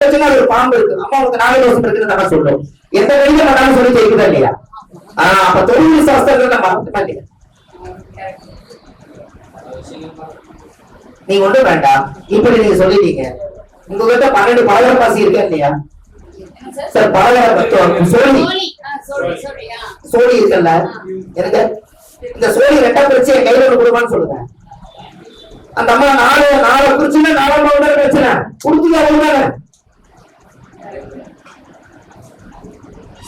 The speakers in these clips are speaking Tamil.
ஒரு பாம்பு இருக்கு, அம்மாவுக்கு நாகதோஷம் இருக்குன்னு நம்ம சொல்றோம். எந்த வெளியில பண்ணாலும் சொல்லி ஜெயிக்குதா இல்லையா? அப்ப தொழில் சாஸ்திரங்களை நம்ம மறந்துட்டா இல்லையா? நீங்க ஒன்றும் வேண்டாம், இப்படி நீங்க சொல்லிட்டீங்க. உங்ககிட்ட 12 பலகர பாசி இருக்கா இல்லையா? சார் பலகர சோழி இருக்குல்ல, எனக்கு இந்த சோழி 2 பிரிச்சு என் கையில கொடுப்பான்னு சொல்லுங்க. அந்த அம்மா 4 குறிச்சுன்னா 4 பிரச்சனை கொடுத்துக்க அவ்வளவுதானே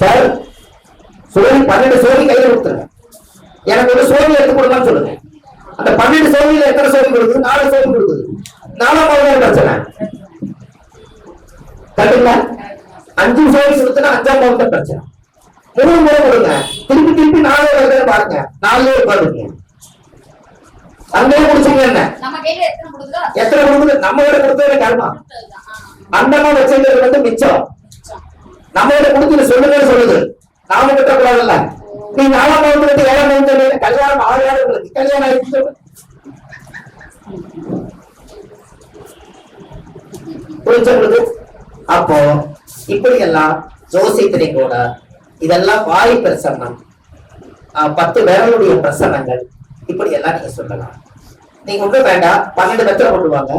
சார். சோழி 12 சோழி கையில கொடுத்துருங்க, எனக்கு ஒரு சோழி எடுத்து கொடுப்பான்னு சொல்லுங்க. அந்த 12 சோழியில எத்தனை சோழி கொடுக்குது? 4 சோழி கொடுக்குது. 4 பிரச்சனை கரெக்டுங்களா? 5 சோழி கொடுத்தா 5ஆம் பிரச்சனை. 3 முறை கொடுங்க, திருப்பி 4 வருது பாருங்க, 4 உட்காந்துருங்க. அங்கேயே குடிச்சீங்க என்ன எத்தனை கொடுக்குது? நம்ம கிட்ட கொடுத்தது கர்மா, அந்தமா வச்சது வந்து மிச்சம். நம்ம கிட்ட கொடுத்து சொல்லுங்க சொல்லுது, நாம கிட்ட கூடாதுல்ல. நீ 4ஆம் வகுப்பு 7ஆம் வகுப்பு கல்யாணம் ஆகாதவங்களுக்கு கல்யாணம் ஆயிடுச்சு புரிஞ்சவங்களுக்கு. அப்போ இப்படி எல்லாம் ஜோசியத்தினை கூட இதெல்லாம் வாய் பிரசன்னம், 10 விரலுடைய பிரசன்னங்கள், இப்படி எல்லாம் நீங்க சொல்லலாம். நீங்க ஒன்றும் வேண்டாம், 12 வெத்தலை கொண்டுவாங்க.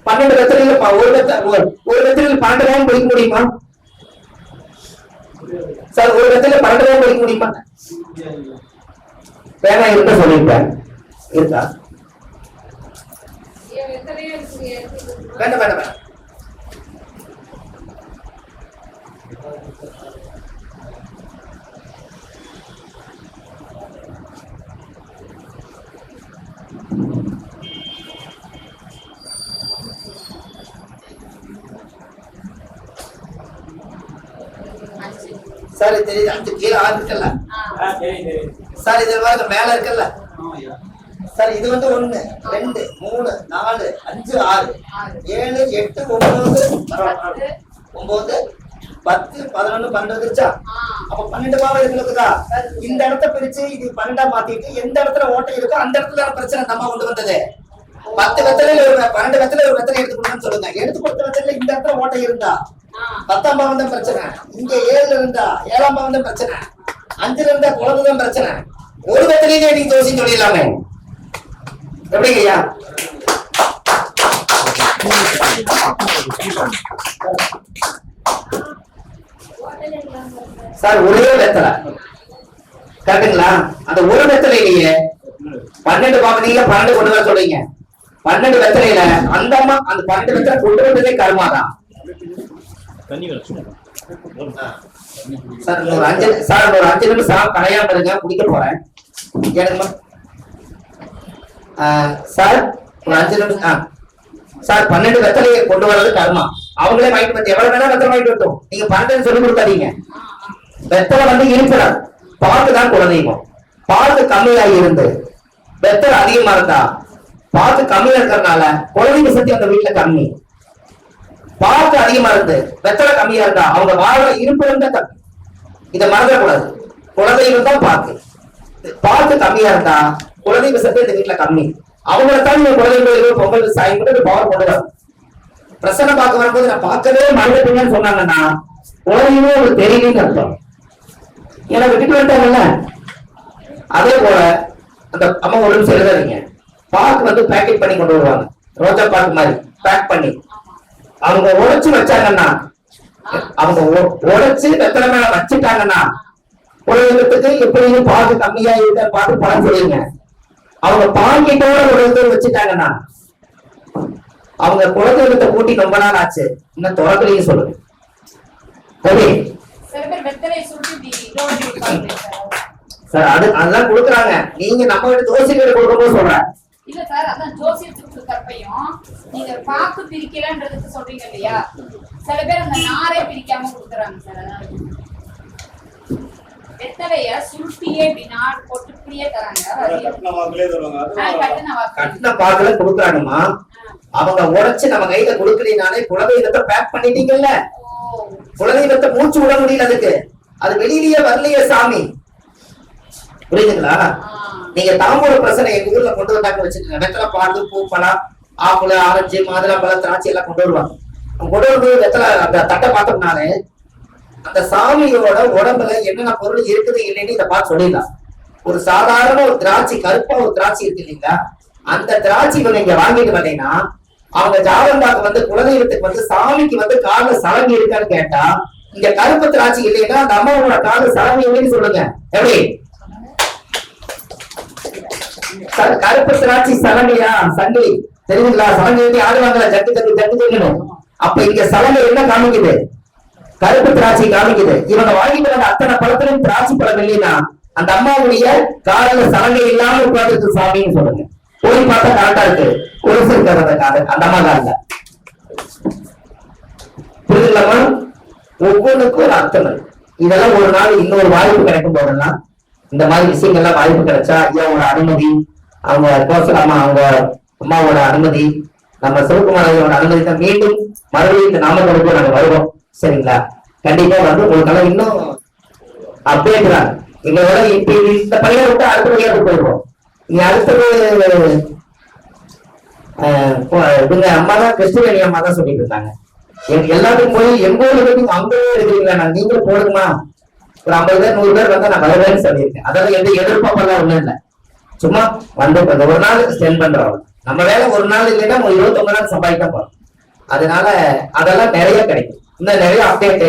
12 வெத்தலையில ஒரு வெத்தலையில் 12 ரூபாய் படிக்க முடியுமா சார்? ஒரு வெத்தலையில 12 ரூபாய் படிக்க முடியுமா? வேணா இருக்க சொல்லியிருப்பேன், இருக்கா? வேண்டாம் வேண்டாம் வேண்டாம். சார் தெரியுது, 5 கீழே 6 இருக்குல்ல சார், இது மேல இருக்குல்ல சார். இது வந்து 1 2 3 4 5 6 7 8 9 10 11 12 வந்துருச்சா? அப்ப 12 பாவம் இருக்குதா? இந்த இடத்த பிரிச்சு இது 12ஆ மாத்திட்டு எந்த இடத்துல ஓட்டை இருக்கோ அந்த இடத்துல பிரச்சனை நம்ம கொண்டு வந்தது. 10 வெத்தலையில 12 வெத்தலை ஒரு வெத்தலை எடுத்து கொடுன்னு சொல்லுங்க. எடுத்து கொடுத்த வெத்தலையில இந்த இடத்துல ஓட்டை இருந்தா 10ஆம் பாவம் தான் பிரச்சனை. இங்க 7 இருந்தா 7ஆம் பாவம் தான் பிரச்சனை. 5 இருந்தா குழந்தை தான் பிரச்சனை. ஒரு வெத்தலையிலே நீங்க தோசி சொல்லிடலாமே, எப்படிங்கய்யா? சார் ஒரே வெத்தலை கரெக்டுங்களா? அந்த ஒரு வெத்தலையிலேயே 12 பாவம், நீங்க 12 கொண்டு வர சொல்றீங்க. 12 வெத்தலையில அந்த அம்மா அந்த 12 வெத்தலை கொண்டு வந்ததே கர்மாதான் சார். ஒரு 5 நிமிஷம் கரையாம இருங்க, குடிக்க போறேன் எனக்கு சார். ஒரு 5 நிமிஷம் சார். 12 வெத்தலையை கொண்டு வர்றது கர்மா, அவங்களே வாங்கிட்டு வந்து எவ்வளவு வேணா வெத்தலை வாங்கிட்டு வரட்டும். நீங்க 12 சொல்லி கொடுத்தாதீங்க. வெத்தலை வந்து இருக்கிறார், பாத்துதான் குலதெய்வம். பாத்து கம்மியாகி இருந்து வெத்தலை அதிகமா இருந்தா, பாத்து கம்மியா இருக்கிறதுனால குலதெய்வ சக்தி அந்த வீட்டுல கம்மி. பாத்து அதிகமா இருந்து வெத்தலை கம்மியா இருந்தா அவங்க வாழ்ற இருப்பிடம் தான் கம்மி. இதை மறந்துடக்கூடாது. குலதெய்வம் தான் பாத்து கம்மியா இருந்தா குலதெய்வ சக்தி இந்த வீட்டுல கம்மி. அவங்களைத்தான் குலதெய்வம் பொங்கல் சாயம் கூட பவர் கொண்டு வரும். பிரசன்ன பார்க்க வரும்போது நான் பார்க்கவே மறந்துட்டீங்கன்னு சொன்னாங்கன்னா குலதெய்வம் ஒரு தெரியலன்னு அர்த்தம். ஏன்னா விட்டுட்டு வந்துட்டாங்கல்ல. அதே போல அந்த அம்மா ஒரு நிமிஷம் எழுதாதீங்க. பாக்கு வந்து பேக்கெட் பண்ணி கொண்டு வருவாங்க, ரோஜா பாக்கு மாதிரி பேக் பண்ணி. அவங்க உடைச்சு வச்சாங்கன்னா, அவங்க உடைச்சு வெத்தலை மேல வச்சுட்டாங்கன்னா குலதெய்வத்துக்கு எப்படியும் பாக்கு கம்மியா இருக்க பார்த்து பணம் சொல்லுங்க. அவங்க பாக்கெட்டோட ஒரு வச்சுட்டாங்கன்னா அவங்க குலதெய்வத்தை கூட்டி ரொம்ப நாள் ஆச்சு, இன்னும் தொடக்கலையும் சொல்லுங்க. சரி சார், அதெல்லாம் கொடுக்குறாங்க. நீங்க நம்ம வீட்டு தோசை கடை கொடுக்கும்போது சொல்றேன் இல்ல சார். அதான் ஜோசியத்துக்கு தரப்பையும் நீங்க பாக்கு பிரிக்கலன்றதுக்கு சொல்றீங்க இல்லையா? சில பேர் அந்த நாரே பிரிக்காம கொடுக்குறாங்க சார். அதனால வெத்தலைய சுருட்டியே நார் போட்டு இப்படியே தராங்க. கட்டின பாக்குல கொடுக்குறாங்கம்மா. அவங்க உடைச்சு நம்ம கையில கொடுக்கலினாலே குலதெய்வத்தை பேக் பண்ணிட்டீங்கல்ல. குலதெய்வத்தை மூச்சு விட முடியல, அதுக்கு அது வெளியிலேயே வரலையே சாமி. புரியுதுங்களா? நீங்க தாம்பூல பிரசனை எங்க ஊர்ல கொண்டு வந்தாங்க வச்சுக்கோங்க. வெத்தலை பால் பூப்பழம் ஆப்பிள் ஆரஞ்சு மாதுளம்பழம் திராட்சை எல்லாம் கொண்டு வருவாங்க. கொண்டு வந்து வெத்தலை அந்த தட்டை பார்த்தோம்னாலே அந்த சாமியோட உடம்புல என்னென்ன பொருள் இருக்குது இல்லைன்னு இதை பார்த்து சொல்லிடலாம். ஒரு சாதாரண ஒரு திராட்சை, கருப்பா ஒரு திராட்சை இருக்கு இல்லைங்களா, அந்த திராட்சை நீங்க வாங்கிட்டு வந்தீங்கன்னா அவங்க ஜாதகத்துக்கு வந்து குலதெய்வத்துக்கு வந்து சாமிக்கு வந்து கால சலங்கி இருக்கான்னு கேட்டா இங்க கருப்பு திராட்சை இல்லைன்னா அந்த அம்மாவோட கால சலங்கி இல்லைன்னு சொல்லுங்க. எப்படி கருப்பு திராட்சை சலங்கையா? சங்கி தெரியுங்களா? சலங்கை ஆடுவாங்களா? ஜட்டு ஜட்டு ஜட்டு ஜட்டுன்னு. அப்ப இங்க சலங்கை என்ன காமிக்குது? கருப்பு திராட்சை காமிக்குது. இவங்க வாங்கிட்டு வந்த அத்தனை பழத்திலும் திராட்சை பழம் இல்லைன்னா அந்த அம்மாவுடைய காலில் சலங்கை இல்லாம உட்கார்ந்து சாமின்னு சொல்லுங்க. போய் பார்த்தா கரெக்டா இருக்கு. கொலுசு இருக்கிறத காதல் அந்த அம்மா காலில். புரியுதுலாமா? ஒவ்வொன்றுக்கும் ஒரு அர்த்தம் இருக்கு. இதெல்லாம் ஒரு நாள் இன்னொரு வாய்ப்பு கிடைக்கும் போதெல்லாம் இந்த மாதிரி விஷயங்கள்லாம் வாய்ப்பு கிடைச்சா ஐயாவோட அனுமதி, அவங்க கோசலாமா அவங்க அம்மாவோட அனுமதி, நம்ம சிவகுமாரோட அனுமதி தான் மீண்டும் மறுபடியும் இந்த நாமக்கலுக்கு நாங்க வருவோம். சரிங்களா? கண்டிப்பா வந்து உங்களுக்கெல்லாம் இன்னும் அப்டேட் தான். எங்களோட இப்ப இந்த பையனை விட்டு அடுத்த பையனுக்கு போயிடுவோம். நீங்க அடுத்தது இவங்க அம்மா தான் கிறிஸ்துவனி அம்மா தான் சொல்லிட்டு இருந்தாங்க. எல்லாத்துக்கும் போய் எங்க ஊருக்கு அங்கே இருக்கிறீங்களா, நான் நீங்களும் போடுங்கம்மா, ஒரு 50 பேர் 100 பேர் வந்தா நான் வருவேன்னு சொல்லியிருக்கேன். அதெல்லாம் எந்த எதிர்பார்ப்பெல்லாம் ஒண்ணும் இல்லை. சும்மா வந்து ஒரு நாள் ஸ்பெண்ட் பண்றோம். நம்ம வேலை ஒரு நாள் இல்லைன்னா 29 நாள் சம்பாதிக்க போறோம். அதனால அதெல்லாம் நிறைய கிடைக்கும். இன்னும் நிறைய அப்டேட்டு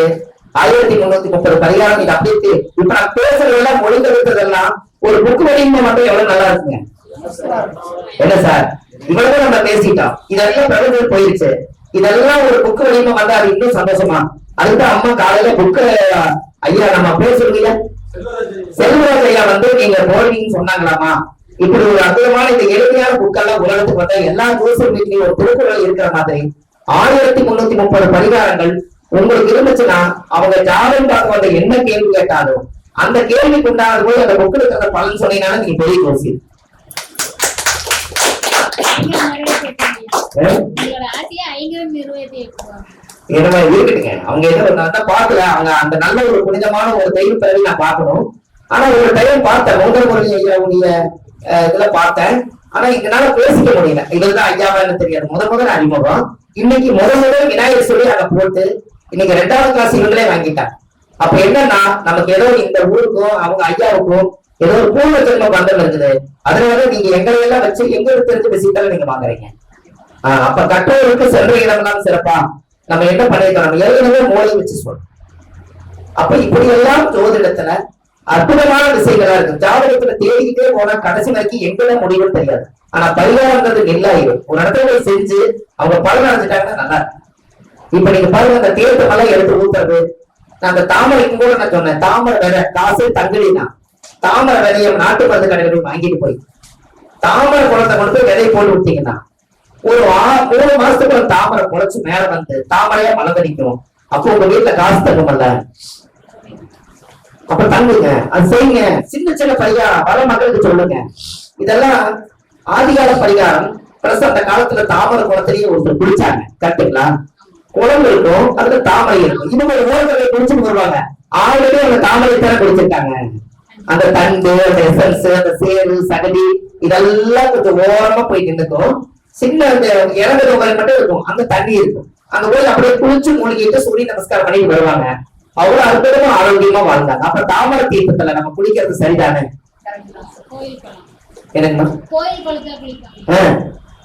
1330 பரிகாரம் இது அப்டேட். இப்ப நான் பேசுறதெல்லாம் மொழிபெயர்த்ததெல்லாம் ஒரு புக் வடிவமா மட்டும் எவ்வளவு நல்லா இருக்குங்க. என்ன சார் இவ்வளவு நம்ம பேசிட்டோம், இதெல்லாம் பிரபஞ்சம் போயிருச்சு. இதெல்லாம் ஒரு புக் வடிவமா வந்தா அது இன்னும் சந்தோஷமா. அதுதான் அம்மா காலையில புக்கு ஐயா நம்ம பேசுறீங்க செல்வராஜ் ஐயா வந்து நீங்க போடுவீங்கன்னு சொன்னாங்களாமா. இப்படி ஒரு அற்புதமான இந்த எளிமையான புக்கெல்லாம் உலகத்துக்கு வந்தா எல்லா சோசியல் மீடியாவும் ஒரு திருக்குறள் இருக்கிற மாதிரி 1330 பரிகாரங்கள் உங்களுக்கு இருந்துச்சுன்னா அவங்க ஜாதகம் பார்க்க வந்த என்ன கேள்வி கேட்டாலும் அந்த கேள்விக்கு உண்டான போது அந்த புக்கில் இருக்கிற பலன் சொன்னீங்கன்னா நீங்க பெரிய கோசி. இருக்குதுங்க. அவங்க ஏதோ பாக்கல, அவங்க அந்த நல்ல ஒரு புனிதமான ஒரு தெய்வ பிறவி நான் பார்க்கணும். ஆனா ஒரு டைம் பார்த்தேன் முதல் முறை ஐயாவுடைய இதுல பார்த்தேன். ஆனா இதனால பேசிக்க முடியல. இதுதான் ஐயாவான்னு தெரியாது. முதல் அறிமுகம். இன்னைக்கு முதல் விநாயகர் சொல்லி அங்க போட்டு இன்னைக்கு 2வது கிளாஸ் இவங்களே வாங்கிட்டாங்க. அப்ப என்னன்னா நமக்கு ஏதோ இந்த ஊருக்கும் அவங்க ஐயாவுக்கும் ஏதோ ஒரு பூர்வ ஜென்ம பந்தம் இருக்குது. அதனால நீங்க எங்களை எல்லாம் வச்சு எங்களுக்கு தெரிஞ்ச விஷயத்தால நீங்க வாங்குறீங்க. அப்ப கற்றோருக்கு சென்ற இடம்லாம் சிறப்பா நம்ம என்ன பண்ணிருக்கோம், நம்ம ஏற்கனவே மூளை வச்சு சொல்றோம். அப்ப இப்படி எல்லாம் ஜோதிடத்துல அற்புதமான விஷயங்களா இருக்கு. ஜாதகத்துல தேடிக்கிட்டே போனா கடைசி வரைக்கும் எங்கெல்லாம் முடிவுன்னு தெரியாது. ஆனா பரிகாரம்ன்றது நெல்லாயிரும். ஒரு இடத்துல போய் செஞ்சு அவங்க பலன் அடைஞ்சிட்டாங்கன்னா நல்லா இருக்கு. இப்ப நீங்க பாருங்க அந்த தீர்த்த மலை எடுத்து ஊத்துறது. நான் அந்த தாமரைக்கும் கூட நான் சொன்னேன், தாமரை விதை காசு தங்குலினா தாமரை விதைய நாட்டு மருந்து கடையில போய் வாங்கிட்டு போய் தாமரை குளத்தை கொண்டு போய் விதை போட்டு விட்டீங்கன்னா ஒரு 3 மாசத்துக்கு ஒரு தாமரை குழைச்சு மேல வந்து தாமரையா மலர்ந்தடிக்கும். அப்போ உங்க வீட்டுல காசு தங்குமல்ல, அப்ப தங்குங்க, அது செய்யுங்க. சின்ன சின்ன பரிகாரம் வர மக்களுக்கு சொல்லுங்க. இதெல்லாம் ஆதிகால பரிகாரம். பிளஸ் அந்த காலத்துல தாமரை குளத்திலேயே ஒருத்தர் குடிச்சாங்க. கரெக்டுங்களா? குளம் இருக்கும், அதுல தாமரை இருக்கும். இது ஒரு ஓரத்தை குடிச்சுட்டு வருவாங்க. ஆல்ரெடி அந்த தாமரை தானே குடிச்சிருக்காங்க. அந்த தண்டு, அந்த எசன்ஸ், அந்த சேரு, சகதி இதெல்லாம் கொஞ்சம் ஓரமா போய் நின்றுக்கும். சின்ன அந்த இறங்குற மாதிரி மட்டும் இருக்கும், அங்க தண்ணி இருக்கும். அங்க போய் அப்படியே குளிச்சு மூழ்கிட்டு சூரிய நமஸ்காரம் பண்ணிட்டு வருவாங்க. அவ்வளவு அற்புதமா ஆரோக்கியமா வாழ்ந்தாங்க. அப்ப தாமரை தீர்த்தத்துல நம்ம குளிக்கிறது சரிதானே? என்னங்கம்மா?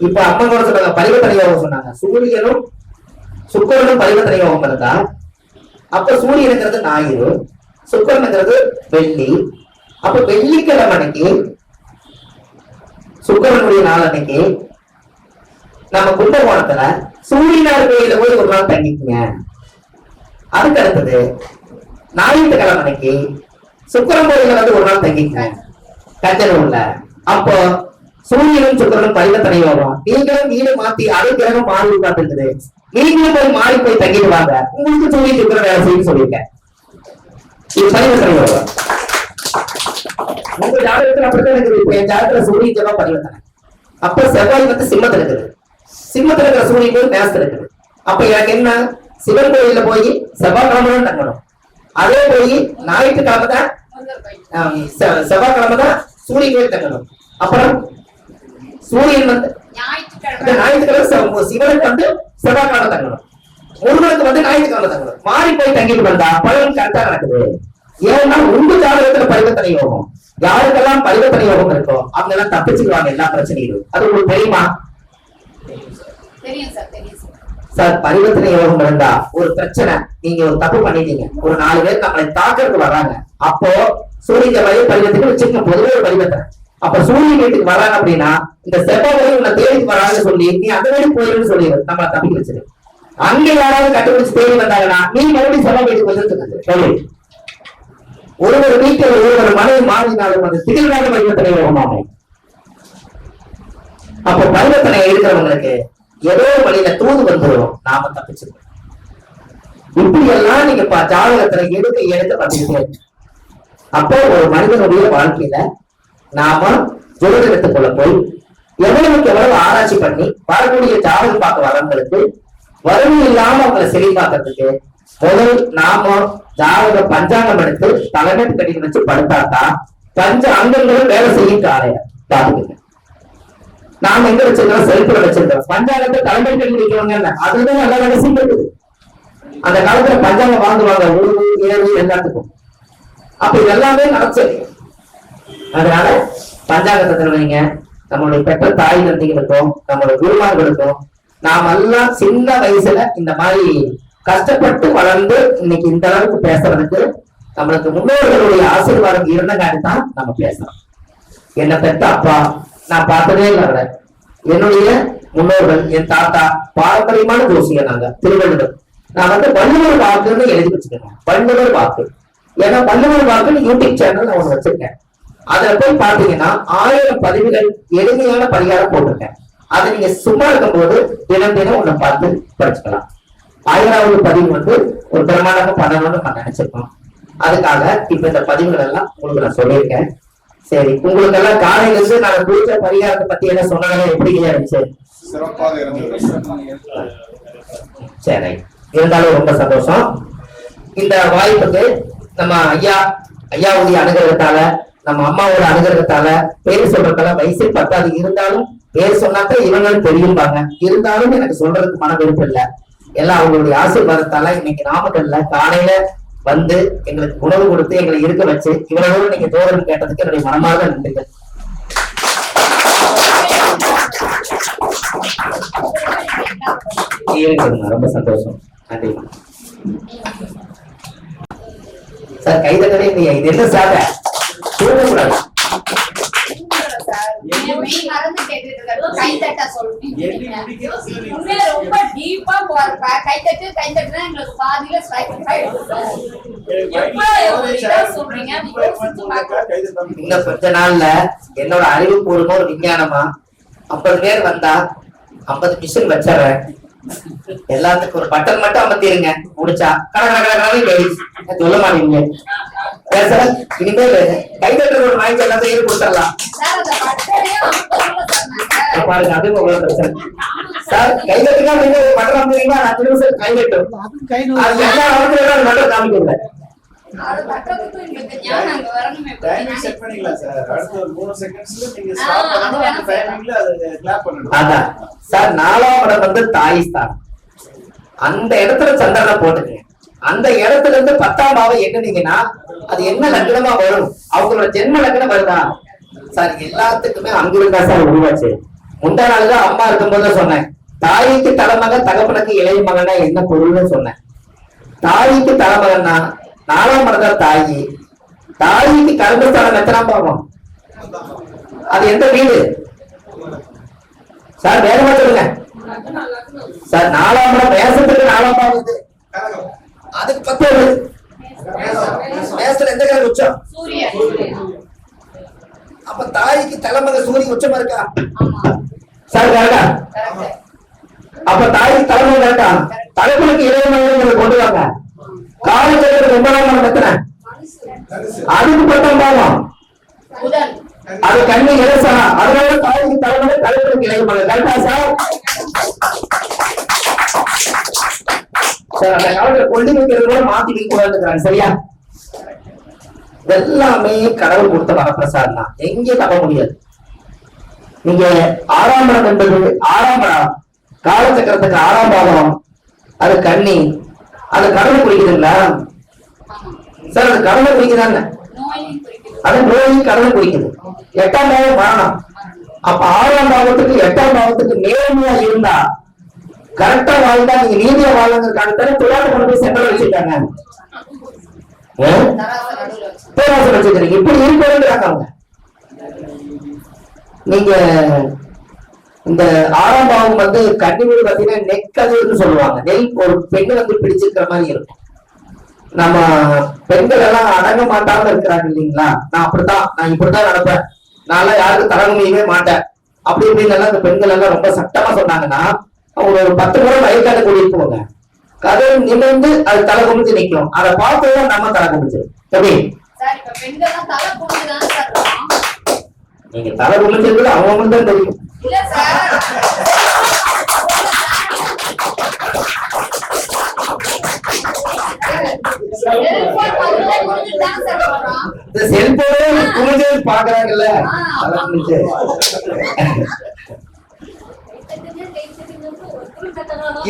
இப்ப அம்மா கூட சொன்னாங்க பரிவர்த்தனை யோகம் சொன்னாங்க. சூரியனும் சுக்கரனும் பரிவர்த்தனை யோகம் இருந்தா அப்ப சூரியனுங்கிறது ஞாயிறு, சுக்கரனுங்கிறது வெள்ளி. அப்ப வெள்ளிக்கிழமை அன்னைக்கு சுக்கரனுடைய நாள் அன்னைக்கு நம்ம கும்பகோணத்துல சூரியனார் கோயில போய் ஒரு நாள் தங்கிக்குங்க. அதுக்கு அடுத்தது ஞாயிற்றுக்கிழமை அன்னைக்கு சுக்கரன் கோயில வந்து ஒரு நாள் தங்கிக்குங்க கஞ்சனூர்ல. அப்போ சூரியனும் சுக்கரனும் பரிவர்த்தனை யோகம். நீங்களும் வீடு மாத்தி அது கிரகம் மாறி உட்கார்ந்துருக்குது. நீங்களும் போய் மாறி போய் தங்கிட்டு வாங்க, உங்களுக்கு சூரியன் சுக்கரன் வேலை செய்யும் சொல்லியிருக்கேன். இது பரிவர்த்தனை யோகம். உங்க ஜாதகத்துல அப்படித்தான் இருக்குது. இப்ப என் ஜாதகத்துல சூரியன் செவ்வாய் பரிவர்த்தனை. அப்ப செவ்வாய் வந்து சிம்மத்துல இருக்குது, சிம்மத்துல இருக்கிற சூரியன் போய் மேசத்துல இருக்குது. அப்ப எனக்கு என்ன, சிவன் கோயில்ல போய் செவ்வாய்க்கிழமை தான் தங்கணும். அதே போய் ஞாயிற்றுக்கிழமை தான் செவ்வாய்க்கிழமை தான் சூரியன் கோயில் தங்கணும். அப்புறம் சூரியன் வந்து ஞாயிற்றுக்கிழமை சிவனுக்கு வந்து செவ்வாய்க்கிழமை தங்கணும். முருகனுக்கு வந்து ஞாயிற்றுக்கிழமை தங்கணும். மாறி போய் தங்கிட்டு வந்தா பலன் கரெக்டா நடக்குது. ஏன்னா உங்க ஜாதகத்துல பரிவர்த்தனை யோகம், யாருக்கெல்லாம் பரிவர்த்தனை யோகம் இருக்கோ அவங்க எல்லாம் தப்பிச்சுக்குவாங்க எல்லா பிரச்சனைகளும். அது உங்களுக்கு தெரியுமா? தெரியும் சார், தெரியும் சார். சார் பரிவர்த்தனை யோகம் இருந்தா ஒரு பிரச்சனை, நீங்க ஒரு தப்பு பண்ணிட்டீங்க, ஒரு 4 பேர் நம்மளை தாக்கிறதுக்கு வர்றாங்க, அப்போ சூரிய வய பரிவர்த்தனை வச்சுக்க பொதுவே ஒரு பரிவர்த்தனை. அப்ப சூரியன் வீட்டுக்கு வராங்க அப்படின்னா இந்த செவ்வாய் உன்னை தேடிக்கு வராங்கன்னு சொல்லி நீ அந்த வேலைக்கு போயிருன்னு சொல்லி நம்மளை தப்பிக்க வச்சிரு. அங்க யாராவது கண்டுபிடிச்சு தேடி வந்தாங்கன்னா நீ மறுபடியும் செவ்வாய் வீட்டுக்கு வந்துருக்கு. ஒரு வீட்டில் ஒரு மனைவி மாறினாலும் அது திகழ்கால பரிவர்த்தனை யோகமாகும். அப்ப பரிவர்த்தனை இருக்கிறவங்களுக்கு ஏதோ வழியில தூது வந்துடும், நாம தப்பிச்சிருக்கோம். இப்படி எல்லாம் நீங்க ஜாதகத்துல எடுத்து பார்த்துக்கிட்டே. அப்போ ஒரு மனிதனுடைய வாழ்க்கையில நாம ஜோதிடத்துக்குள்ள போய் எவ்வளவுக்கு எவ்வளவு ஆராய்ச்சி பண்ணி வரக்கூடிய ஜாதகம் பார்க்க வரவங்களுக்கு வறுமை இல்லாம அவங்களை செழிப்பாக்கிறதுக்கு முதல் நாம ஜாதக பஞ்சாங்கம் எடுத்து தலைமைக்கு கட்டி வச்சு படுத்தாதான் பஞ்ச அங்கங்களும் வேலை செய்யும் காலைய பாத்துக்கங்க. நாம எங்க வச்சிருக்கோம்? செல்புல வச்சிருக்கோம். பஞ்சாங்கத்தை தலைமை கட்டி வைக்கிறவங்க அதுதான் நல்லா ரகசியம் இருக்குது. அந்த காலத்துல பஞ்சாங்கம் வாங்குவாங்க, உருவு ஏறு எல்லாத்துக்கும். அப்ப இதெல்லாமே நடச்சது. அதனால பஞ்சாங்கத்தை தருவீங்க நம்மளுடைய பெற்ற தாய் தந்தைகளுக்கும் நம்மளுடைய குருமார்களுக்கும் நாம எல்லாம் சின்ன வயசுல இந்த மாதிரி கஷ்டப்பட்டு வளர்ந்து இன்னைக்கு இந்த அளவுக்கு பேசுறதுக்கு நம்மளுக்கு முன்னோர்களுடைய ஆசீர்வாதம் இருந்தங்காட்டி தான் நம்ம பேசுறோம். என்ன பெற்ற அப்பா நான் பார்த்ததே இல்லை. என்னுடைய முன்னோர்கள் என் தாத்தா பாரம்பரியமான ஜோசியர் நாங்க திருவள்ளுவர். நான் வந்து வள்ளுவர் வாக்குன்னு எழுதி வச்சுக்கிறேன். வள்ளுவர் வாக்கு, ஏன்னா வள்ளுவர் வாக்குன்னு யூடியூப் சேனல் நான் ஒண்ணு வச்சிருக்கேன். அதுல போய் பாத்தீங்கன்னா 1000 பதிவுகள் எளிமையான பரிகாரம் போட்டிருக்கேன். அதை நீங்க சும்மா இருக்கும் போது தினம் தினம் ஒண்ணு பார்த்து படிச்சுக்கலாம். 1000வது பதிவு வந்து ஒரு பிரமாணமா பண்ணணும்னு நான் நினைச்சிருக்கோம். அதுக்காக இப்ப இந்த பதிவுகள் எல்லாம் உங்களுக்கு நான் சொல்லியிருக்கேன். சரி, உங்களுக்கு எல்லாம் காலையில இருந்து நான் குறிச்ச பரிகாரத்தை பத்தி என்ன சொன்னாலும் எப்படி இருந்துச்சு? சரி, இருந்தாலும் ரொம்ப சந்தோஷம். இந்த வாய்ப்புக்கு நம்ம ஐயாவுடைய அனுகிரகத்தால, நம்ம அம்மாவோட அனுகிரகத்தால, பேர் சொல்றதால வயசு 10 இருந்தாலும் பேர் சொன்னாக்க இவங்களும் தெரியும்பாங்க. இருந்தாலும் எனக்கு சொல்றதுக்கு மன விருப்பம் இல்லை. எல்லாம் அவங்களுடைய ஆசீர்வாதத்தால இன்னைக்கு நாமக்கல்ல காலையில வந்து எங்களுக்கு உணவு கொடுத்து எங்களை இருக்க வச்சு இவ்வளவு நீங்க தோழர்கள் கேட்டதுக்கு என்னுடைய மனமாக நன்றிகள். ரொம்ப சந்தோஷம், நன்றி சார். கைதட்டவே இல்லையா? இது என்ன சார்? தூங்கக்கூடாது. இன்னும் கொஞ்ச நாள்ல என்னோட அறிவுபூர்வமா ஒரு விஞ்ஞானமா 50 பேர் வந்தா 50 மிஷின் வச்சிடறேன். எல்லாத்துக்கும் ஒரு பட்டன் மட்டும் அமர்த்திருங்க, முடிச்சா கடற்கரை சொல்ல மாட்டீங்க. இனிமேல் கைதட்டுற ஒரு வாய்ப்பு எல்லாத்தையும் கொடுத்துடலாம் பாருங்க. அது பிரச்சனை சார். கைதட்டுக்கா நீங்க பட்டம் அமர்த்தீங்கன்னா நான் திரும்ப சார் கைதட்டும். அது எல்லா அவர்களும் மட்டும் காமிக்கல. சார் 4ஆம் இடம் வந்து தாய் ஸ்தானம். அந்த இடத்துல சந்திரனை போட்டுக்கங்க. அந்த இடத்துல இருந்து 10ஆம் பாவம் எண்ணுனீங்கன்னா அது என்ன லக்னமா வரும்? அவங்களோட ஜென்ம லக்னம் வருதா சார்? எல்லாத்துக்குமே அங்கிருந்தா சார் உருவாச்சு. முந்தா நாள்தான் அம்மா இருக்கும்போது சொன்னேன், தாய்க்கு தலைமகன் தகப்பனுக்கு இளைய மகனா என்ன பொருள்னு சொன்னேன். தாய்க்கு தலைமகன்னா 4ஆம் இடம் தாயி. தாய்க்கு கர்மஸ்தானம் எத்தனாம் பாவம்? அது எந்த வீடு சார்? வேகமா சொல்லுங்க சார். 4ஆம் இடம் மேசத்துக்கு 4ஆம் பாவம். அதுக்கு 10 மேசத்துல எந்த கிரகம் உச்சம்? அப்ப தாய்க்கு தலைமகன் சூரியன் உச்சமா இருக்கா சார்? கரெக்டா? அப்ப தாய்க்கு தலைமகன் கரெக்டா? தலைவனுக்கு இளைய மகன் கொண்டு வாங்க. காலச்சக்கரத்துக்கு 9ஆம் இடம் எத்தனை? அதுக்கு 10ஆம் பாவம். அது கண்ணி இலசா. அதனால தாய்க்கு தலைமகன், தலைவனுக்கு இளைய மகன். கரெக்டா சார்? சார் அந்த காலத்துல கொண்டு வைக்கிறத மாத்தி வைக்க கூடாதுங்கிறாங்க. சரியா? எல்லாமே கடவுள் கொடுத்த வரப்பிரசாதம் தான், எங்கேயும் தப்ப முடியாது. நீங்க 6ஆம் இடம் என்பது 6ஆம் இடம் காலச்சக்கரத்துக்கு 6ஆம் பாவம். அது கண்ணி, அது கடலை குறிக்குதுங்களா ஆமா. சார்? அது கடலை குறிக்குதாங்க, நோயையும் குறிக்குது. அது நோயும் கடலை குறிக்குது. 8ஆம் பாவம் மரணம். அப்ப 6ஆம் பாவத்துக்கு 8ஆம் பாவத்துக்கு நேர்மையா இருந்தா கரெக்டா வாழ்ந்தா நீங்க நீதியா வாழ்ங்கிறதுக்காக துலாட்டு கொண்டு போய் சென்டர் வச்சிருக்காங்க, தராசு நடுவுல வச்சு. பேராசை வச்சிருக்கீங்க. இப்படி இருக்கிறாங்க அவங்க. நீங்க இந்த 6ஆம் பாவம் வந்து கன்னிமூடு பாத்தீங்கன்னா நெக்கதுன்னு சொல்லுவாங்க. நெல் ஒரு பெண்ணு வந்து பிடிச்சிருக்கிற மாதிரி இருக்கும். நம்ம பெண்கள் எல்லாம் அடங்க மாட்டாம இருக்கிறாங்க இல்லைங்களா? நான் இப்படித்தான் நடப்பேன், நான் யாருக்கும் தரங்கவே மாட்டேன் அப்படி இப்படின்னு எல்லாம் இந்த பெண்கள் எல்லாம் ரொம்ப சட்டமா சொன்னாங்கன்னா அவங்க ஒரு 10 முறை வயக்காடு கூட்டிட்டு போவாங்க. கதை நிமிர்ந்து அது தலை குமிஞ்சு நிற்கும். அதை பார்த்துதான் நம்ம தலை குமிஞ்சிடும். எப்படி சார் இப்ப பெண்கள்லாம் தலை குனிஞ்சுதானே சார் இருக்கோம்? நீங்க தலை குமிஞ்சிருக்கிறது அவங்களுக்கு தான் தெரியும். இல்ல சார், இந்த செல்போனே குமிஞ்சு பாக்குறாங்கல்ல, தலை குமிஞ்சு.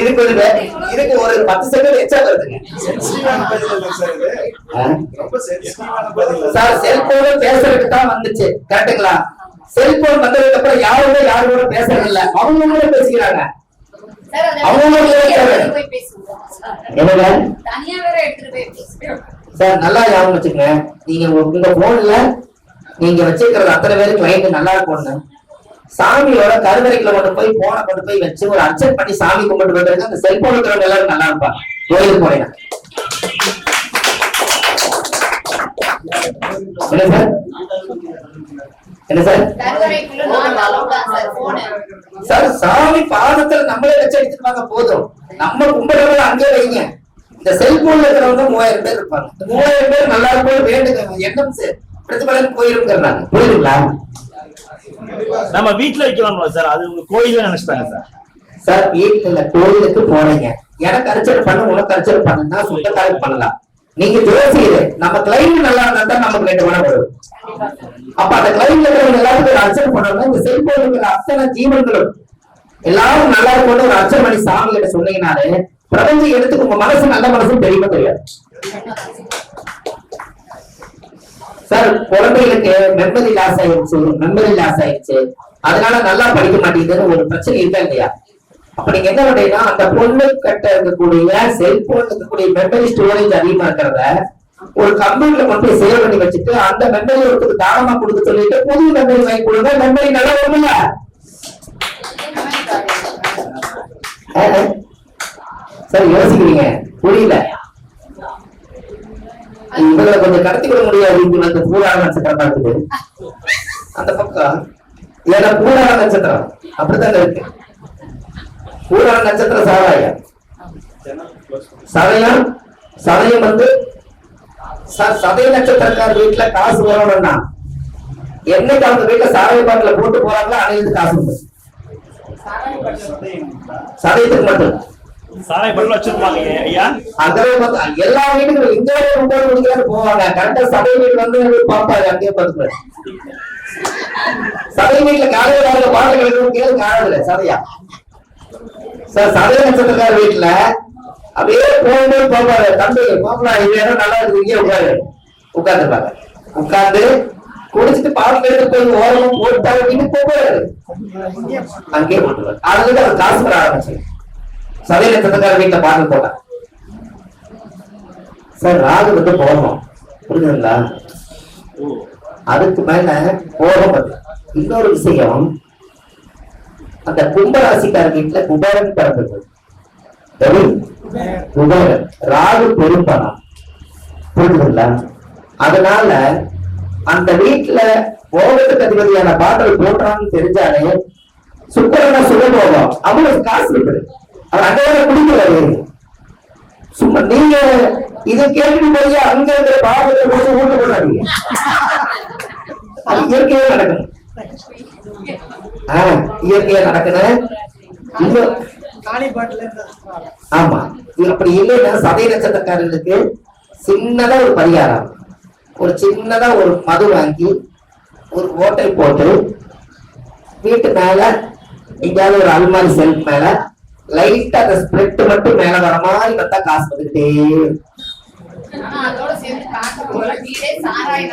இதுக்கு ஒரு 10 செகண்ட் எச்சா வருதுங்க சார். செல்போன் பேசுறதுக்கு தான் வந்துச்சு, கரெக்டுங்களா? செல்போன் வந்ததுக்கு அப்புறம் யாருமே யாரு கூட பேசுறது இல்ல, அவங்க பேசிக்கிறாங்க. சார் நல்லா ஞாபகம் வச்சுக்கங்க, நீங்க உங்க போன்ல நீங்க வச்சிருக்கிறது அத்தனை பேருக்கு கிளைண்ட் நல்லா இருக்கும். சாமியோட கருவறைக்குள்ள கொண்டு போய் வச்சு ஒரு அர்ச்சனை பண்ணி சாமி கும்பிட்டு போயிட்டு அந்த செல்போன் இருக்கிறவங்க எல்லாரும் நல்லா இருப்பாங்க. கோயிலுக்கு போறீங்க என்ன சார்? சார் சாமி பாதத்துல நம்மளே வச்சு எடுத்துட்டு போதும், நம்ம கும்பிடுறவங்க அங்கே வைங்க. இந்த செல்போன்ல இருக்கிறவங்க 3000 பேர் இருப்பாங்க. இந்த 3000 பேர் நல்லா இருக்கும் வேண்டுங்க, எண்ணம் பிரதிபலன் போயிருங்கிறாங்க. புரியுதுங்களா? நம்ம வீட்டுல வைக்கலாம்ல சார், அது உங்க கோயில நினைச்சிட்டாங்க சார். சார் வீட்டுல கோயிலுக்கு போறீங்க, எனக்கு அர்ச்சனை பண்ண உனக்கு அர்ச்சனை பண்ணுன்னா சொந்தக்காரருக்கு பண்ணலாம். நீங்க ஜோசியர், நம்ம கிளைண்ட் நல்லா இருந்தா தான் நமக்கு 2 மணி வரும். அப்ப அந்த கிளைண்ட்ல இருக்கிறவங்க எல்லாத்துக்கும் அர்ச்சனை பண்ணணும். இந்த செல்போன் இருக்கிற அத்தனை ஜீவன்களும் எல்லாரும் நல்லா இருக்கும் ஒரு அர்ச்சனை பண்ணி சாமி கிட்ட சொன்னீங்கன்னாலே பிரபஞ்சம் எடுத்துக்கு உங்க மனசு நல்ல மனசும் தெரியுமா தெரியாது. சார் குழந்தைகளுக்கு மெமரி லாஸ் ஆயிடுச்சு, அதனால நல்லா படிக்க மாட்டேங்குதுன்னு ஒரு பிரச்சனை இருக்கா இல்லையா? அப்ப நீங்க என்ன பண்றீங்கன்னா அந்த பொண்ணு கிட்ட இருக்கக்கூடிய செல்போன் இருக்கக்கூடிய மெமரி ஸ்டோரேஜ் அதிகமா இருக்கிறத ஒரு கம்ப்யூட்டர்ல கொண்டு போய் சேவ் பண்ணி வச்சுட்டு அந்த மெமரி ஒருத்தருக்கு தானமா கொடுக்க சொல்லிட்டு புது மெமரி வாங்கி கொடுங்க, மெமரி நல்லா வரும்ல. சார் யோசிக்கிறீங்க, புரியல? இவங்களை கொஞ்சம் கடத்தி விட முடியாது. இந்த பூராட நட்சத்திரம் இருக்குது அந்த பக்கம், ஏன்னா பூராட நட்சத்திரம் அப்படித்தாங்க இருக்கு. பூராட நட்சத்திரம் சதயம் வந்து சதய நட்சத்திரக்கார வீட்டுல காசு வரணும்னா என்னைக்கு அவங்க வீட்டுல சாராய பாட்டில போட்டு போறாங்களோ அனைத்து காசு உண்டு. சதயத்துக்கு மட்டும் சாராய பாட்டில் வச்சிருப்பாங்க ஐயா. அந்த எல்லா வீட்டுக்கும் இந்த போவாங்க. கரெக்டா சதய வீட்டு வந்து பாப்பாரு, அங்கேயே பார்த்துப்பாரு. சதய வீட்டுல காலையில பாடல்கள் கேள்வி காணல சதையா. சார் சதய நட்சத்திரக்கார வீட்டுல அப்படியே போகும்போது பாப்பாரு, தம்பி பாப்பா இது இடம் நல்லா இருக்கு, இங்கே உட்காந்துருப்பாங்க. உட்கார்ந்து குடிச்சிட்டு பாடல் எடுத்து போய் ஓரமும் போட்டாங்க வீட்டுக்கு போவாரு, அங்கேயே போட்டுருவாரு. அதுக்கு அவர் காசு வர ஆரம்பிச்சு சதய நட்சத்திரக்கார வீட்டுல பாடல் போட்டாங்க. சார் ராகு வந்து போகணும், புரியுதுங்களா? அதுக்கு மேல கோபம். இன்னொரு விஷயம், அந்த கும்பராசிக்கார வீட்டுல குபேரன் பிறந்தது. குபேரன் ராகு பெரும்பணம், புரியுதுங்களா? அதனால அந்த வீட்டுல போகத்துக்கு அதிபதியான பாடல் போடுறான்னு தெரிஞ்சாலே சுக்கரன சுகபோகம் அவங்களுக்கு காசு இருக்குது. அவர் அங்கே குடிக்கிறாரு. சும்மா நீங்க இதை கேட்டுட்டு போய் அங்க இருக்கிற பாவத்தை போட்டு ஊட்ட போடாதீங்க. அது இயற்கையா நடக்கணும். இயற்கையா நடக்கணும். ஆமா, அப்படி இல்லைன்னா சதய நட்சத்திரக்காரர்களுக்கு சின்னதா ஒரு பரிகாரம், ஒரு சின்னதா ஒரு மது வாங்கி ஒரு ஓட்டை போட்டு வீட்டு மேல எங்கேயாவது ஒரு அல்மாரி செல்ஃப் மேல லைட்டா அந்த ஸ்பிளிட் மட்டும் மேல வர மாதிரி வந்தா காசு வந்துகிட்டே இருக்கும். ஆனா அதோட சேர்ந்து காட்டுறவங்க வீடே சாராயம்